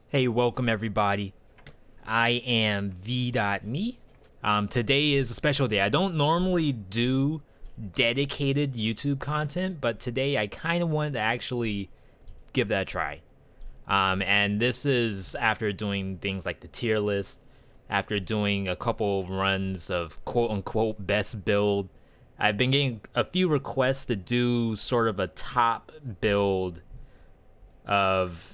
Hey, welcome everybody. I am Veedotme. Today is a special day. I don't normally do dedicated YouTube content, but today I kind of wanted to actually give that a try. And this is after doing things like the tier list, after doing a couple runs of quote unquote best build. I've been getting a few requests to do sort of a top build of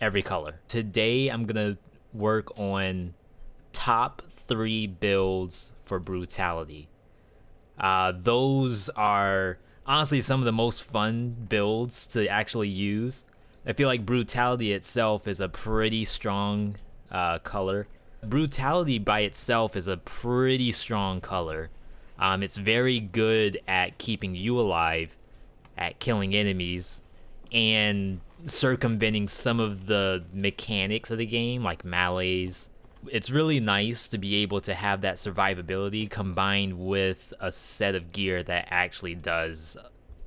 every color. Today I'm gonna work on top 3 builds for Brutality. Those are honestly some of the most fun builds to actually use. I feel like Brutality itself is a pretty strong color. Brutality by itself is a pretty strong color. It's very good at keeping you alive, at killing enemies, and circumventing some of the mechanics of the game, like melees. It's really nice to be able to have that survivability combined with a set of gear that actually does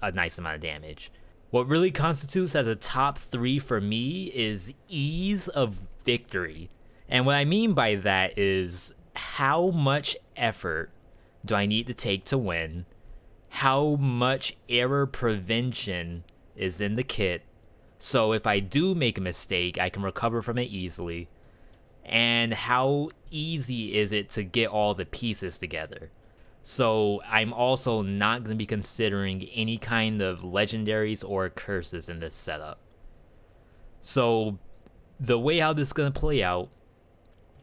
a nice amount of damage. What really constitutes as a top 3 for me is ease of victory. And what I mean by that is how much effort do I need to take to win? How much error prevention is in the kit, so if I do make a mistake, I can recover from it easily. And how easy is it to get all the pieces together? So I'm also not going to be considering any kind of legendaries or curses in this setup. So the way how this is going to play out,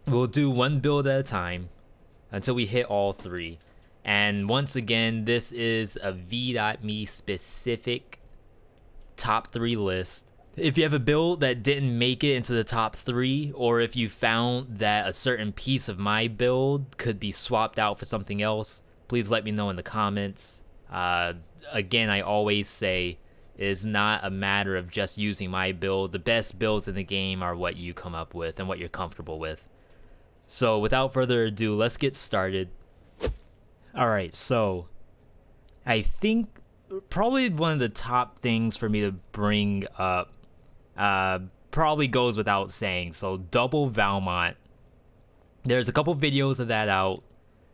we'll do one build at a time until we hit all 3. And once again, this is a V.me specific top 3 list. If you have a build that didn't make it into the top 3, or if you found that a certain piece of my build could be swapped out for something else, please let me know in the comments. Again, I always say it is not a matter of just using my build. The best builds in the game are what you come up with and what you're comfortable with. So without further ado, let's get started. Alright, so I think probably one of the top things for me to bring up probably goes without saying. So double Valmont. There's a couple videos of that out.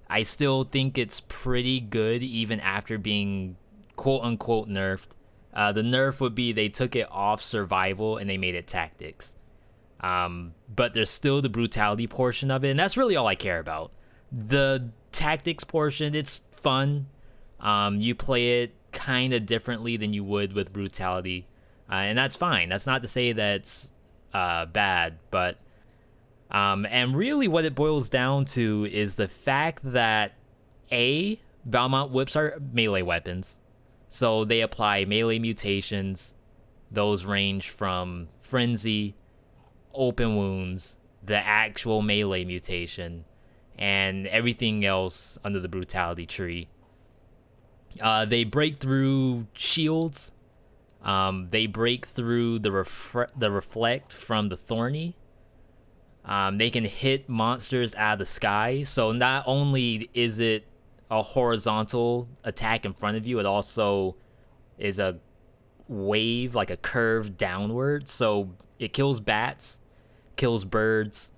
I still think it's pretty good even after being quote unquote nerfed. The nerf would be they took it off survival and they made it tactics. But there's still the brutality portion of it, and that's really all I care about. The tactics portion, it's fun. You play it kind of differently than you would with brutality, and that's fine. That's not to say that's bad, but and really what it boils down to is the fact that Valmont whips are melee weapons, so they apply melee mutations. Those range from frenzy, open wounds, the actual melee mutation, and everything else under the brutality tree. They break through shields. They break through the reflect from the thorny. They can hit monsters out of the sky. So not only is it a horizontal attack in front of you, it also is a wave, like a curve downward. So it kills bats, kills birds.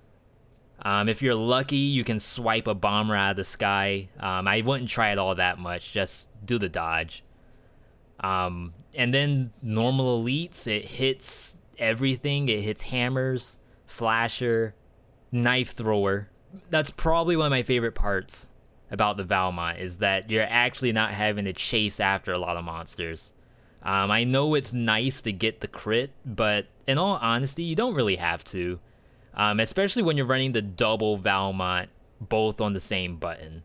If you're lucky, you can swipe a bomber out of the sky. I wouldn't try it all that much. Just do the dodge. And then normal elites, it hits everything. It hits hammers, slasher, knife thrower. That's probably one of my favorite parts about the Valmont, is that you're actually not having to chase after a lot of monsters. I know it's nice to get the crit, but in all honesty, you don't really have to. Especially when you're running the double Valmont both on the same button.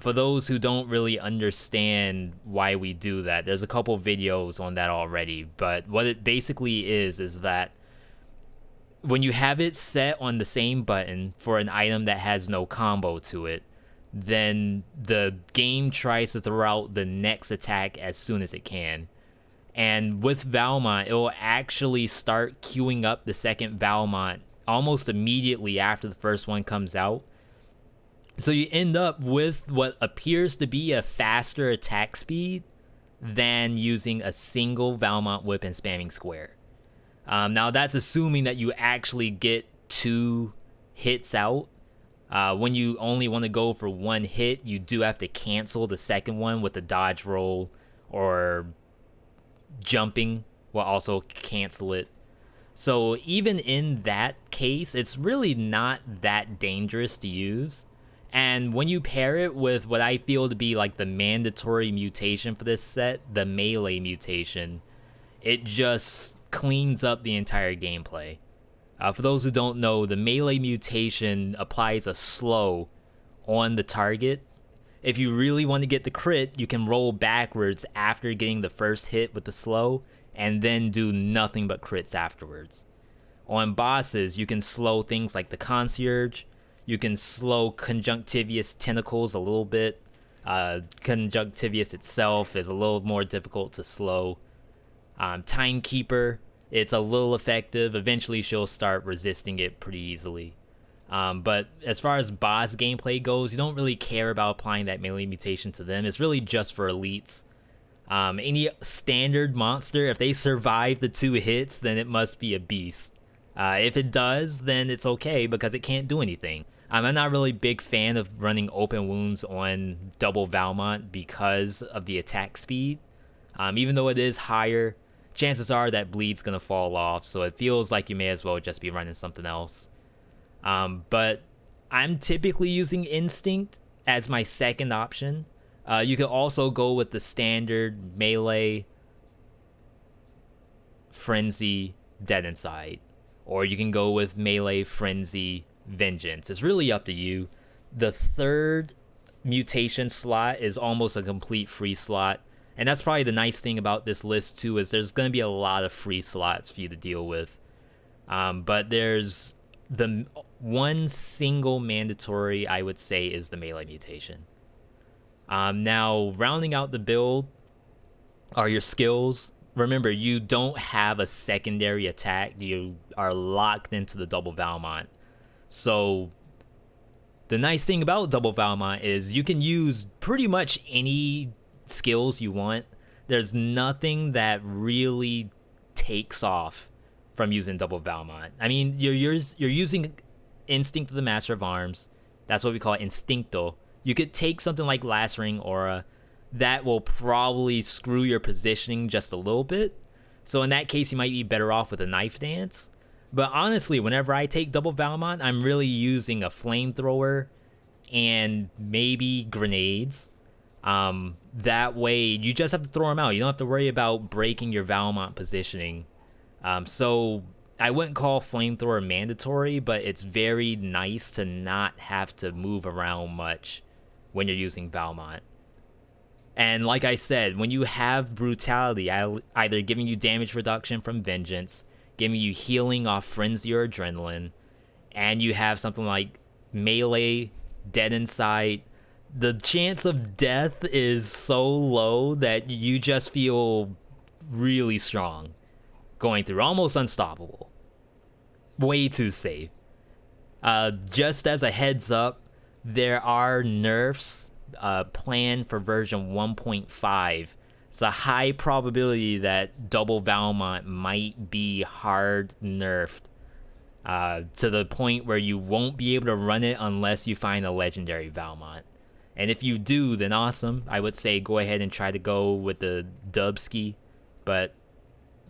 For those who don't really understand why we do that, there's a couple videos on that already, but what it basically is that when you have it set on the same button for an item that has no combo to it, then the game tries to throw out the next attack as soon as it can. And with Valmont, it will actually start queuing up the second Valmont almost immediately after the first one comes out. So you end up with what appears to be a faster attack speed than using a single Valmont whip and spamming square. Now that's assuming that you actually get 2 hits out. When you only want to go for 1 hit, you do have to cancel the second one with a dodge roll, or jumping will also cancel it. So even in that case, it's really not that dangerous to use. And when you pair it with what I feel to be like the mandatory mutation for this set, the melee mutation, it just cleans up the entire gameplay. For those who don't know, the melee mutation applies a slow on the target. If you really want to get the crit, you can roll backwards after getting the first hit with the slow, and then do nothing but crits afterwards. On bosses, you can slow things like the concierge. You can slow Conjunctivious Tentacles a little bit. Conjunctivious itself is a little more difficult to slow. Timekeeper, it's a little effective. Eventually she'll start resisting it pretty easily. But as far as boss gameplay goes, you don't really care about applying that melee mutation to them. It's really just for elites. Any standard monster, if they survive the 2 hits, then it must be a beast. If it does, then it's okay because it can't do anything. I'm not really a big fan of running open wounds on double Valmont because of the attack speed. Even though it is higher, chances are that bleed's gonna fall off, so it feels like you may as well just be running something else. But I'm typically using Instinct as my second option. You can also go with the standard melee, Frenzy, Dead Inside. Or you can go with melee, Frenzy, Vengeance. It's really up to you. The third mutation slot is almost a complete free slot. And that's probably the nice thing about this list too, is there's going to be a lot of free slots for you to deal with. But there's the one single mandatory, I would say, is the melee mutation. Now, rounding out the build are your skills. Remember, you don't have a secondary attack. You are locked into the double Valmont. So the nice thing about double Valmont is you can use pretty much any skills you want. There's nothing that really takes off from using double Valmont. I mean, you're using Instinct of the Master of Arms. That's what we call Instincto. You could take something like Lacerating Aura. That will probably screw your positioning just a little bit. So in that case, you might be better off with a Knife Dance. But honestly, whenever I take double Valmont, I'm really using a Flamethrower and maybe grenades. That way, you just have to throw them out. You don't have to worry about breaking your Valmont positioning. So I wouldn't call Flamethrower mandatory, but it's very nice to not have to move around much when you're using Valmont. And like I said, when you have Brutality, either giving you damage reduction from Vengeance, giving you healing off Frenzy or Adrenaline, and you have something like Melee, Dead Inside, the chance of death is so low that you just feel really strong going through, almost unstoppable. Way too safe. Just as a heads up, there are nerfs planned for version 1.5. It's a high probability that double Valmont might be hard nerfed to the point where you won't be able to run it unless you find a legendary Valmont. And if you do, then awesome. I would say go ahead and try to go with the Dubsky, but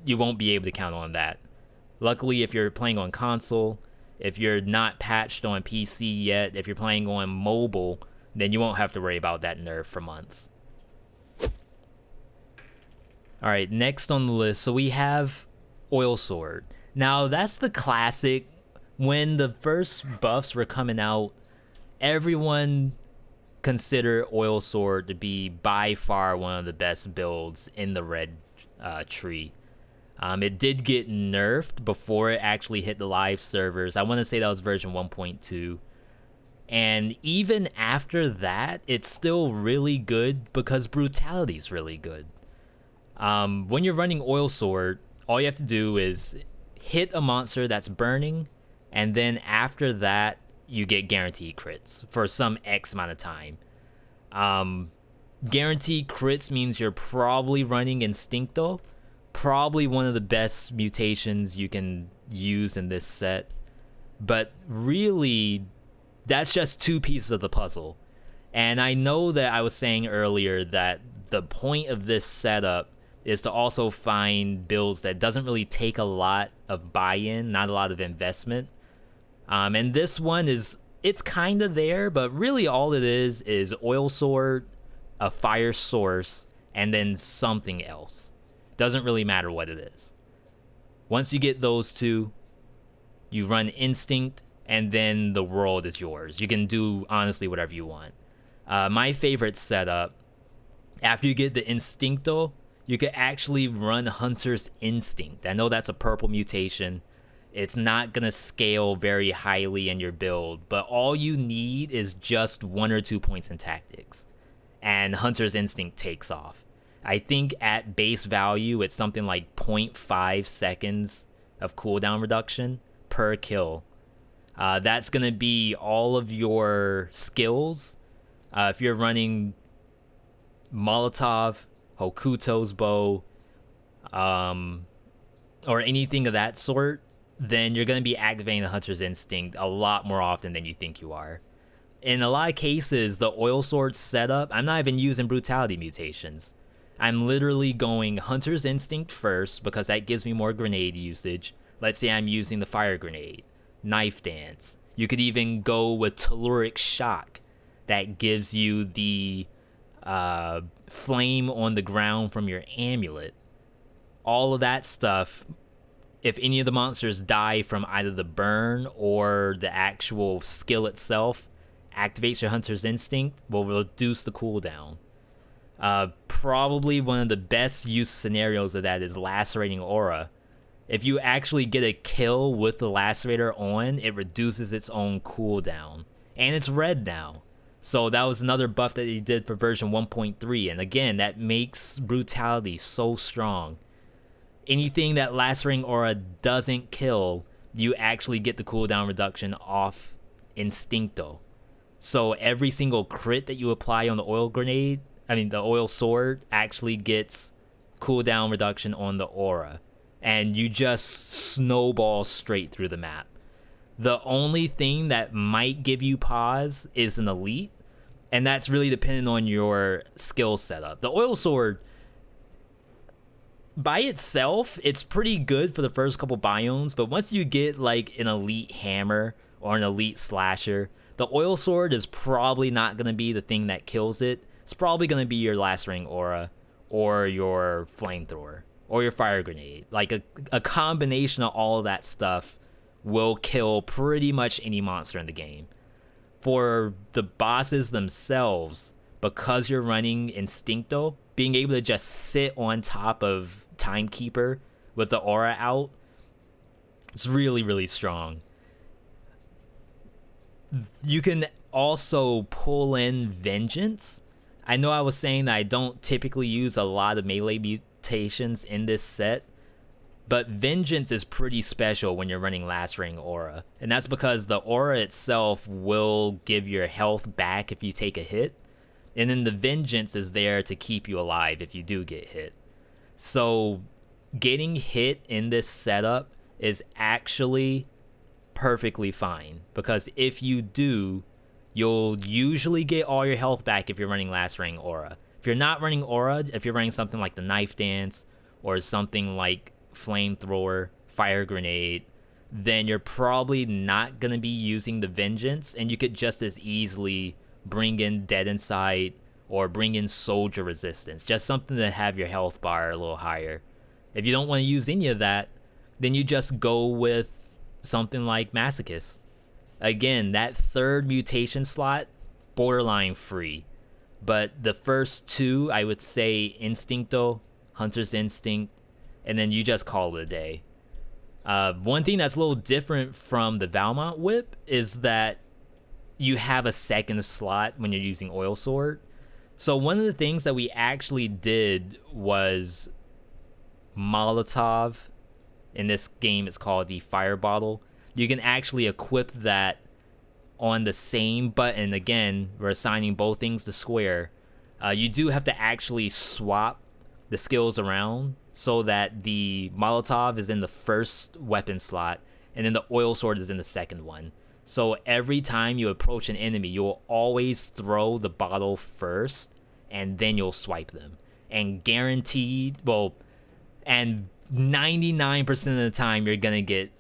you won't be able to count on that. Luckily, if you're playing on console, if you're not patched on PC yet, if you're playing on mobile, then you won't have to worry about that nerf for months. Alright, next on the list, so we have Oil Sword. Now, that's the classic. When the first buffs were coming out, everyone considered Oil Sword to be by far one of the best builds in the red tree. It did get nerfed before it actually hit the live servers. I want to say that was version 1.2. And even after that, it's still really good because Brutality is really good. When you're running Oil Sword, all you have to do is hit a monster that's burning, and then after that, you get guaranteed crits for some X amount of time. Guaranteed crits means you're probably running Instincto, probably one of the best mutations you can use in this set. But really, that's just 2 pieces of the puzzle. And I know that I was saying earlier that the point of this setup is to also find builds that doesn't really take a lot of buy-in, not a lot of investment. And this one it's kind of there, but really all it is oil sword, a fire source, and then something else. Doesn't really matter what it is. Once you get those 2, you run instinct, and then the world is yours. You can do honestly whatever you want. My favorite setup, after you get the Instincto, you could actually run Hunter's Instinct. I know that's a purple mutation. It's not going to scale very highly in your build, but all you need is just 1 or 2 points in tactics, and Hunter's Instinct takes off. I think at base value, it's something like 0.5 seconds of cooldown reduction per kill. That's going to be all of your skills. If you're running Molotov, Hokuto's bow, or anything of that sort, then you're going to be activating the Hunter's Instinct a lot more often than you think you are. In a lot of cases, the oil sword setup, I'm not even using Brutality mutations. I'm literally going Hunter's Instinct first because that gives me more grenade usage. Let's say I'm using the fire grenade, knife dance. You could even go with Telluric Shock. That gives you the flame on the ground from your amulet. All of that stuff, if any of the monsters die from either the burn or the actual skill itself, activates your Hunter's Instinct, will reduce the cooldown. Probably one of the best use scenarios of that is Lacerating Aura. If you actually get a kill with the Lacerator on, it reduces its own cooldown. And it's red now. So that was another buff that he did for version 1.3. And again, that makes Brutality so strong. Anything that Lacerating Aura doesn't kill, you actually get the cooldown reduction off Instincto. So every single crit that you apply on the the oil sword actually gets cooldown reduction on the aura. And you just snowball straight through the map. The only thing that might give you pause is an elite, and that's really dependent on your skill setup. The oil sword, by itself, it's pretty good for the first couple biomes, but once you get like an elite hammer or an elite slasher, the oil sword is probably not going to be the thing that kills it. It's probably going to be your Lacerating Aura or your flamethrower or your fire grenade. Like a combination of all of that stuff will kill pretty much any monster in the game. For the bosses themselves, because you're running Instincto, being able to just sit on top of Timekeeper with the aura out, it's really, really strong. You can also pull in Vengeance. I know I was saying that I don't typically use a lot of melee mutations in this set, but Vengeance is pretty special when you're running Lacerating Aura. And that's because the aura itself will give your health back if you take a hit. And then the Vengeance is there to keep you alive if you do get hit. So getting hit in this setup is actually perfectly fine. Because if you do, you'll usually get all your health back if you're running Lacerating Aura. If you're not running Aura, if you're running something like the Knife Dance or something like Flamethrower, Fire Grenade, then you're probably not going to be using the Vengeance, and you could just as easily bring in Dead Inside or bring in Soldier Resistance, just something to have your health bar a little higher. If you don't want to use any of that, then you just go with something like Masochist. Again, that third mutation slot, borderline free. But the first 2, I would say Instincto, Hunter's Instinct, and then you just call it a day. One thing that's a little different from the Valmont whip is that you have a second slot when you're using Oil Sword. So one of the things that we actually did was Molotov. In this game, it's called the Fire Bottle. You can actually equip that on the same button. Again, we're assigning both things to square. You do have to actually swap the skills around. so that the Molotov is in the first weapon slot, and then the oil sword is in the second one. So every time you approach an enemy, you'll always throw the bottle first, and then you'll swipe them. And guaranteed, and 99% of the time, you're going to get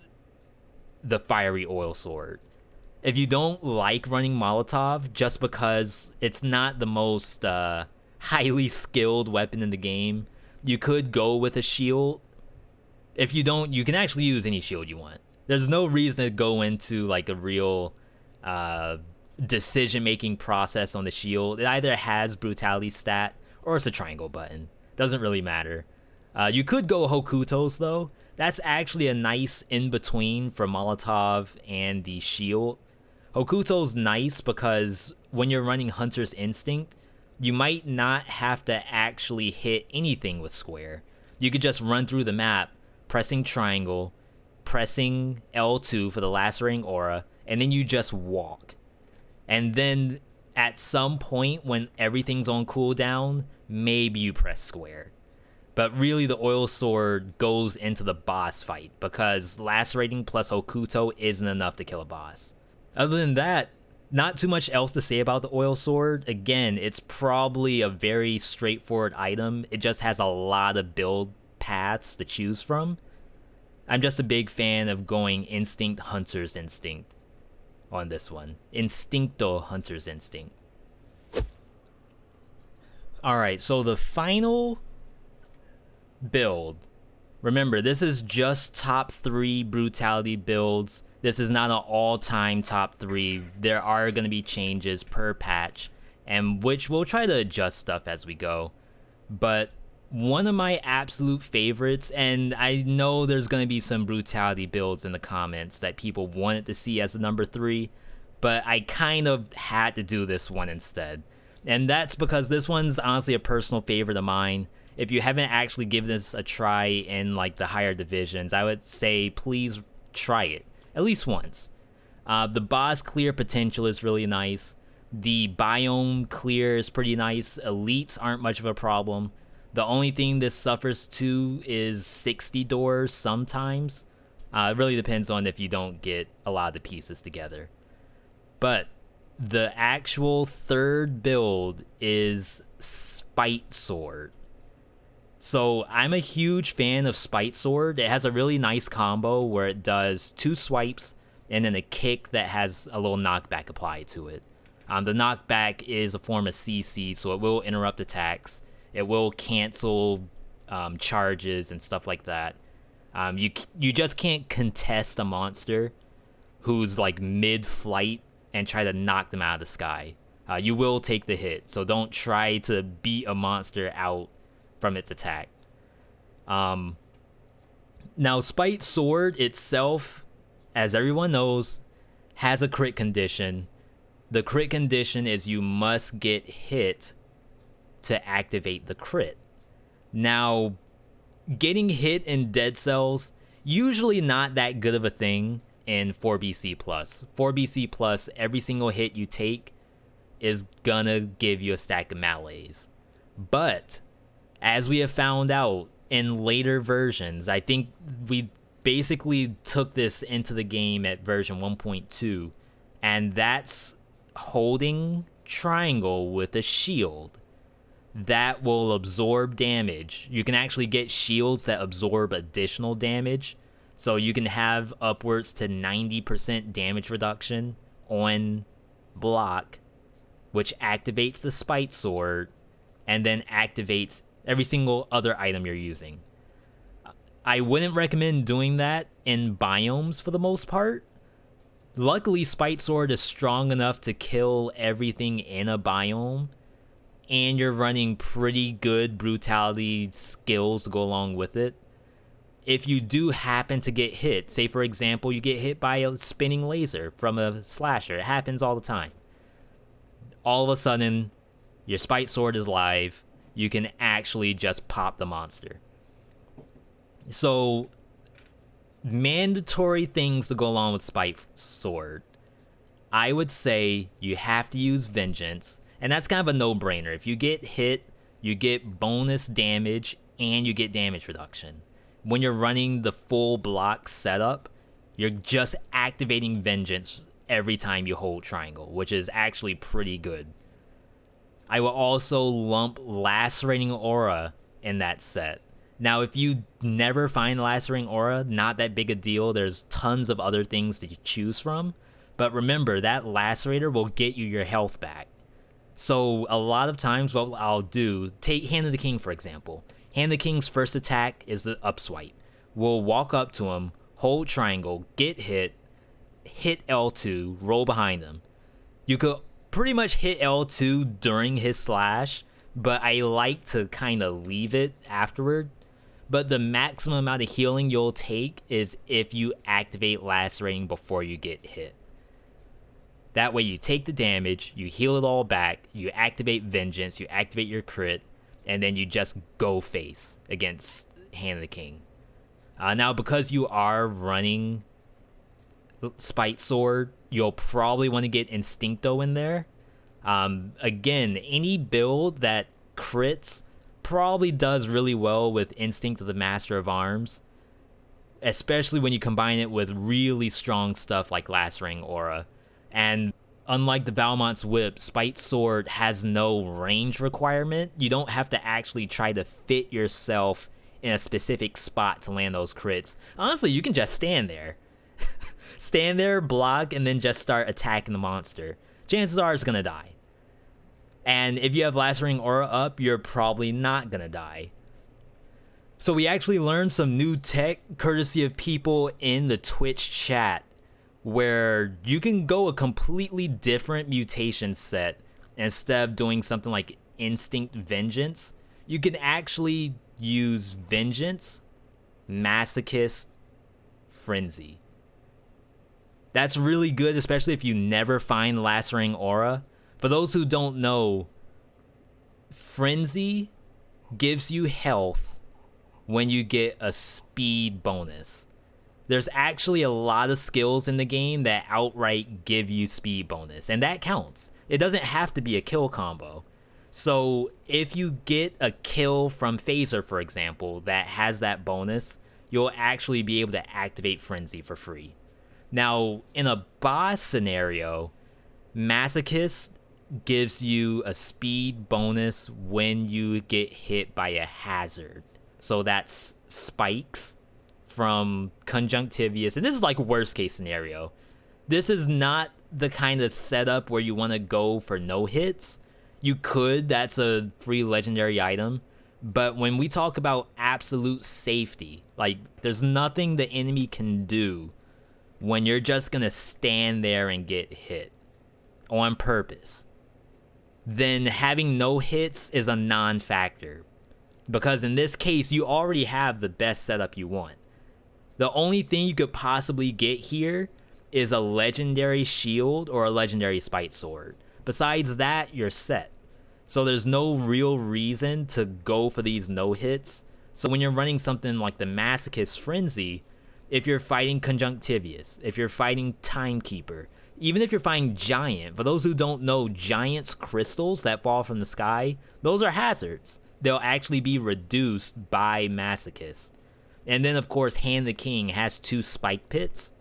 the fiery oil sword. If you don't like running Molotov, just because it's not the most highly skilled weapon in the game, you could go with a shield. If you don't, you can actually use any shield you want. There's no reason to go into like a real decision-making process on the shield. It either has brutality stat or it's a triangle button. Doesn't really matter. You could go Hokutos though. That's actually a nice in-between for Molotov and the shield. Hokuto's nice because when you're running Hunter's Instinct, you might not have to actually hit anything with square. You could just run through the map, pressing triangle, pressing L2 for the lacerating aura, and then you just walk. And then at some point when everything's on cooldown, maybe you press square. But really the oil sword goes into the boss fight because lacerating plus Hokuto isn't enough to kill a boss. Other than that, not too much else to say about the oil sword. Again, it's probably a very straightforward item. It just has a lot of build paths to choose from. I'm just a big fan of going Instinct Hunter's Instinct on this one. Instincto Hunter's Instinct. Alright, so the final build. Remember, this is just top 3 brutality builds. This is not an all-time top 3. There are going to be changes per patch, and which we'll try to adjust stuff as we go. But one of my absolute favorites, and I know there's going to be some brutality builds in the comments that people wanted to see as the number 3, but I kind of had to do this one instead. And that's because this one's honestly a personal favorite of mine. If you haven't actually given this a try in like the higher divisions, I would say please try it at least once. The boss clear potential is really nice. The biome clear is pretty nice. Elites aren't much of a problem. The only thing this suffers to is 60 doors sometimes. It really depends on if you don't get a lot of the pieces together. But the actual third build is Spite Sword. So I'm a huge fan of Spite Sword. It has a really nice combo where it does 2 swipes and then a kick that has a little knockback applied to it. The knockback is a form of CC, so it will interrupt attacks. It will cancel charges and stuff like that. You just can't contest a monster who's like mid-flight and try to knock them out of the sky. You will take the hit, so don't try to beat a monster out from its attack. Now, Spite Sword itself, as everyone knows, has a crit condition. The crit condition is you must get hit to activate the crit. Now, getting hit in dead cells, usually not that good of a thing in 4BC+. 4BC+, every single hit you take is gonna give you a stack of melees. But as we have found out in later versions, I think we basically took this into the game at version 1.2, and that's holding triangle with a shield that will absorb damage. You can actually get shields that absorb additional damage, so you can have upwards to 90% damage reduction on block, which activates the Spite Sword and then activates every single other item you're using. I wouldn't recommend doing that in biomes for the most part. Luckily, Spite Sword is strong enough to kill everything in a biome, and you're running pretty good brutality skills to go along with it. If you do happen to get hit, say for example, you get hit by a spinning laser from a slasher, it happens all the time. All of a sudden, your Spite Sword is live. You can actually just pop the monster. So, mandatory things to go along with Spite Sword. I would say you have to use Vengeance, and that's kind of a no-brainer. If you get hit, you get bonus damage and you get damage reduction. When you're running the full block setup, you're just activating Vengeance every time you hold triangle, which is actually pretty good. I will also lump Lacerating Aura in that set. Now, if you never find Lacerating Aura, not that big a deal. There's tons of other things that you choose from. But remember, that Lacerator will get you your health back. So a lot of times what I'll do, take Hand of the King for example. Hand of the King's first attack is the up swipe. We'll walk up to him, hold triangle, get hit L2, roll behind him. You could pretty much hit L2 during his slash, but I like to kind of leave it afterward. But the maximum amount of healing you'll take is if you activate Lacerating before you get hit. That way you take the damage, you heal it all back, you activate Vengeance, you activate your crit, and then you just go face against Hand of the King. Now, because you are running Spite Sword, you'll probably want to get Instincto in there. Again, any build that crits probably does really well with Instinct of the Master of Arms, especially when you combine it with really strong stuff like Lacerating Aura. And unlike the Valmont's Whip, Spite Sword has no range requirement. You don't have to actually try to fit yourself in a specific spot to land those crits. Honestly, you can just stand there. Stand there, block, and then just start attacking the monster. Chances are it's gonna die. And if you have Lacerating Aura up, you're probably not gonna die. So we actually learned some new tech courtesy of people in the Twitch chat, where you can go a completely different mutation set. Instead of doing something like Instinct Vengeance, you can actually use Vengeance, Masochist, Frenzy. That's really good, especially if you never find Lacerating Aura. For those who don't know, Frenzy gives you health when you get a speed bonus. There's actually a lot of skills in the game that outright give you speed bonus, and that counts. It doesn't have to be a kill combo. So if you get a kill from Phaser, for example, that has that bonus, you'll actually be able to activate Frenzy for free. Now, in a boss scenario, Masochist gives you a speed bonus when you get hit by a hazard. So that's spikes from Conjunctivius, and this is like worst case scenario. This is not the kind of setup where you want to go for no hits. You could, that's a free legendary item, but when we talk about absolute safety, like there's nothing the enemy can do when you're just gonna stand there and get hit on purpose, then having no hits is a non-factor, because in this case you already have the best setup you want. The only thing you could possibly get here is a legendary shield or a legendary Spite Sword. Besides that, you're set. So there's no real reason to go for these no hits. So when you're running something like the Masochist Frenzy, if you're fighting Conjunctivius, if you're fighting Timekeeper, even if you're fighting Giant, for those who don't know, Giant's crystals that fall from the sky, those are hazards. They'll actually be reduced by Masochist. And then, of course, Hand of the King has 2 spike pits.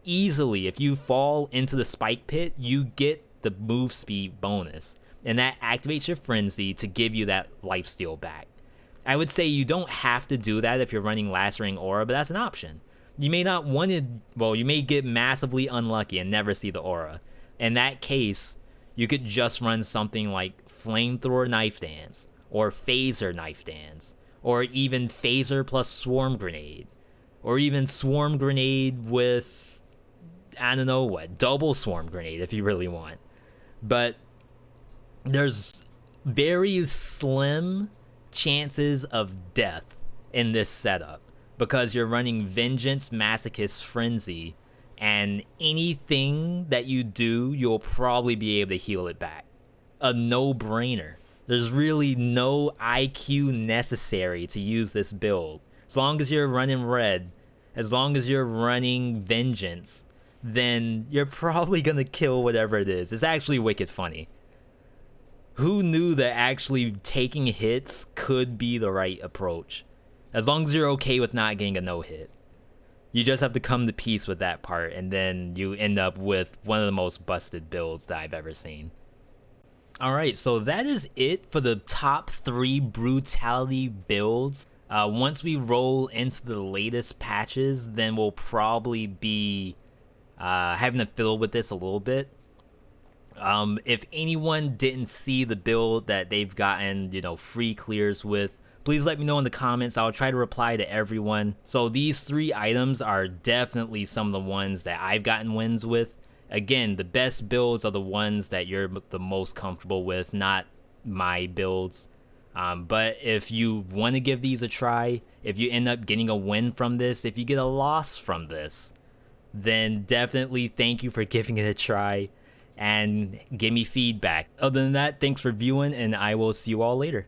Easily, if you fall into the spike pit, you get the move speed bonus. And that activates your Frenzy to give you that lifesteal back. I would say you don't have to do that if you're running Lacerating Aura, but that's an option. You may not want to, well, you may get massively unlucky and never see the aura. In that case, you could just run something like Flamethrower Knife Dance, or Phaser Knife Dance, or even Phaser plus Swarm Grenade, or even Swarm Grenade with, I don't know what, double Swarm Grenade if you really want. But there's very slim chances of death in this setup, because you're running Vengeance, Masochist, Frenzy, and anything that you do, you'll probably be able to heal it back. A no-brainer. There's really no IQ necessary to use this build. As long as you're running red, as long as you're running Vengeance, then you're probably gonna kill whatever it is. It's actually wicked funny. Who knew that actually taking hits could be the right approach? As long as you're okay with not getting a no-hit. You just have to come to peace with that part, and then you end up with one of the most busted builds that I've ever seen. Alright, so that is it for the top 3 Brutality builds. Once we roll into the latest patches, then we'll probably be having to fiddle with this a little bit. If anyone didn't see the build that they've gotten, free clears with, please let me know in the comments. I'll try to reply to everyone. So these 3 items are definitely some of the ones that I've gotten wins with. Again, the best builds are the ones that you're the most comfortable with, not my builds. But if you want to give these a try, if you end up getting a win from this, if you get a loss from this, then definitely thank you for giving it a try and give me feedback. Other than that, thanks for viewing, and I will see you all later.